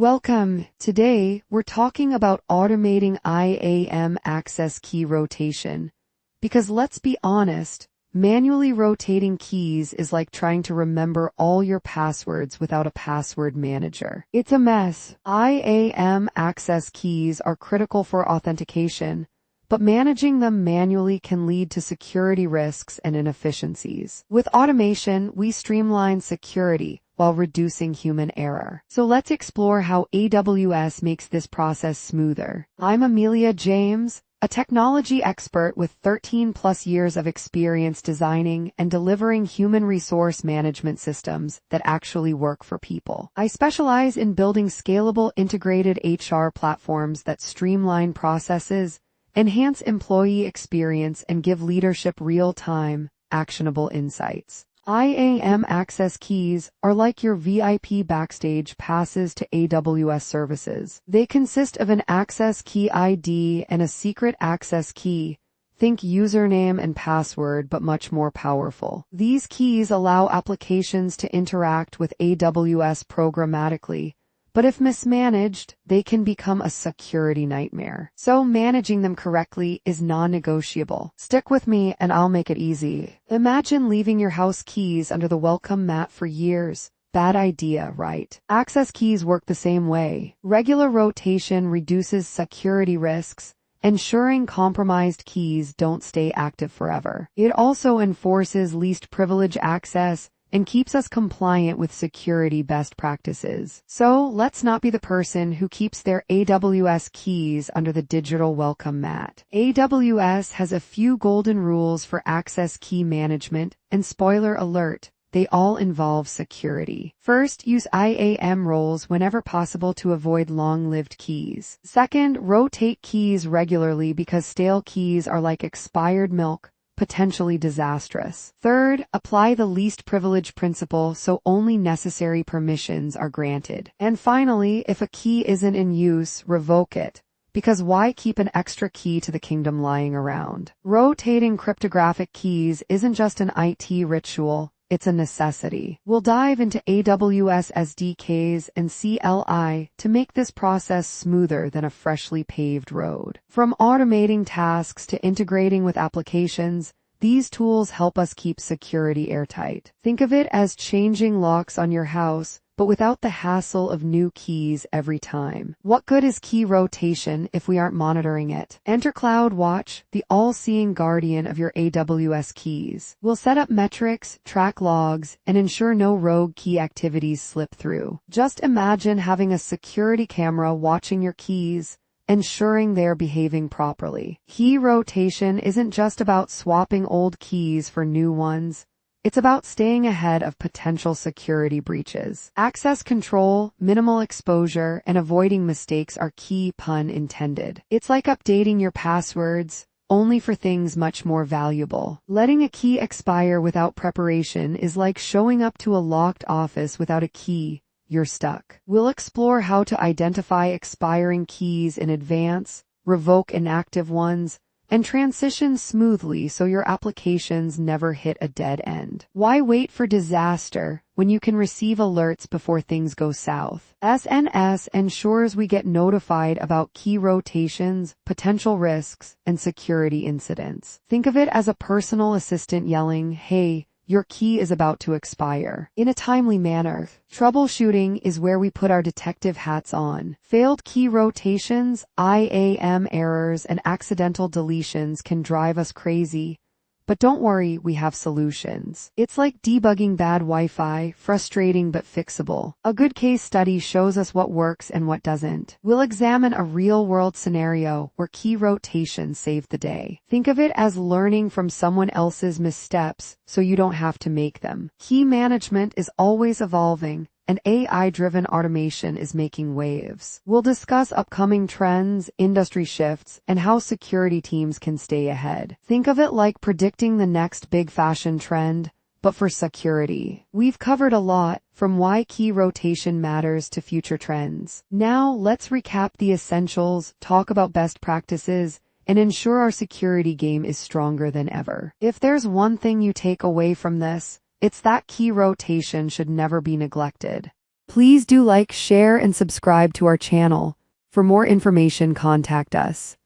Welcome. Today, we're talking about automating IAM access key rotation. Because let's be honest, manually rotating keys is like trying to remember all your passwords without a password manager. It's a mess. IAM access keys are critical for authentication, but managing them manually can lead to security risks and inefficiencies. With automation, we streamline security while reducing human error. So let's explore how AWS makes this process smoother. I'm Amelia James, a technology expert with 13 plus years of experience designing and delivering human resource management systems that actually work for people. I specialize in building scalable integrated HR platforms that streamline processes, enhance employee experience, and give leadership real-time, actionable insights. IAM access keys are like your VIP backstage passes to AWS services. They consist of an access key ID and a secret access key. Think username and password, but much more powerful. These keys allow applications to interact with AWS programmatically, but if mismanaged, they can become a security nightmare. So managing them correctly is non-negotiable. Stick with me and I'll make it easy. Imagine leaving your house keys under the welcome mat for years. Bad idea, right? Access keys work the same way. Regular rotation reduces security risks, ensuring compromised keys don't stay active forever. It also enforces least privilege access and keeps us compliant with security best practices. So let's not be the person who keeps their AWS keys under the digital welcome mat. AWS has a few golden rules for access key management, and spoiler alert, they all involve security. First, use IAM roles whenever possible to avoid long-lived keys. Second, rotate keys regularly because stale keys are like expired milk, potentially disastrous. Third, apply the least privilege principle so only necessary permissions are granted. And finally, if a key isn't in use, revoke it. Because why keep an extra key to the kingdom lying around? Rotating cryptographic keys isn't just an IT ritual, it's a necessity. We'll dive into AWS SDKs and CLI to make this process smoother than a freshly paved road. From automating tasks to integrating with applications, these tools help us keep security airtight. Think of it as changing locks on your house, but without the hassle of new keys every time. What good is key rotation if we aren't monitoring it? Enter CloudWatch, the all-seeing guardian of your AWS keys. We'll set up metrics, track logs, and ensure no rogue key activities slip through. Just imagine having a security camera watching your keys, ensuring they're behaving properly. Key rotation isn't just about swapping old keys for new ones. It's about staying ahead of potential security breaches. Access control, minimal exposure, and avoiding mistakes are key, pun intended. It's like updating your passwords, only for things much more valuable. Letting a key expire without preparation is like showing up to a locked office without a key. You're stuck. We'll explore how to identify expiring keys in advance, revoke inactive ones, and transition smoothly so your applications never hit a dead end. Why wait for disaster when you can receive alerts before things go south? SNS ensures we get notified about key rotations, potential risks, and security incidents. Think of it as a personal assistant yelling, "Hey, your key is about to expire," in a timely manner. Troubleshooting is where we put our detective hats on. Failed key rotations, IAM errors, and accidental deletions can drive us crazy. But don't worry, we have solutions. It's like debugging bad Wi-Fi, frustrating but fixable. A good case study shows us what works and what doesn't. We'll examine a real-world scenario where key rotation saved the day. Think of it as learning from someone else's missteps so you don't have to make them. Key management is always evolving, and AI-driven automation is making waves. We'll discuss upcoming trends, industry shifts, and how security teams can stay ahead. Think of it like predicting the next big fashion trend, but for security. We've covered a lot, from why key rotation matters to future trends. Now, let's recap the essentials, talk about best practices, and ensure our security game is stronger than ever. If there's one thing you take away from this, it's that key rotation should never be neglected. Please do like, share, and subscribe to our channel. For more information, contact us.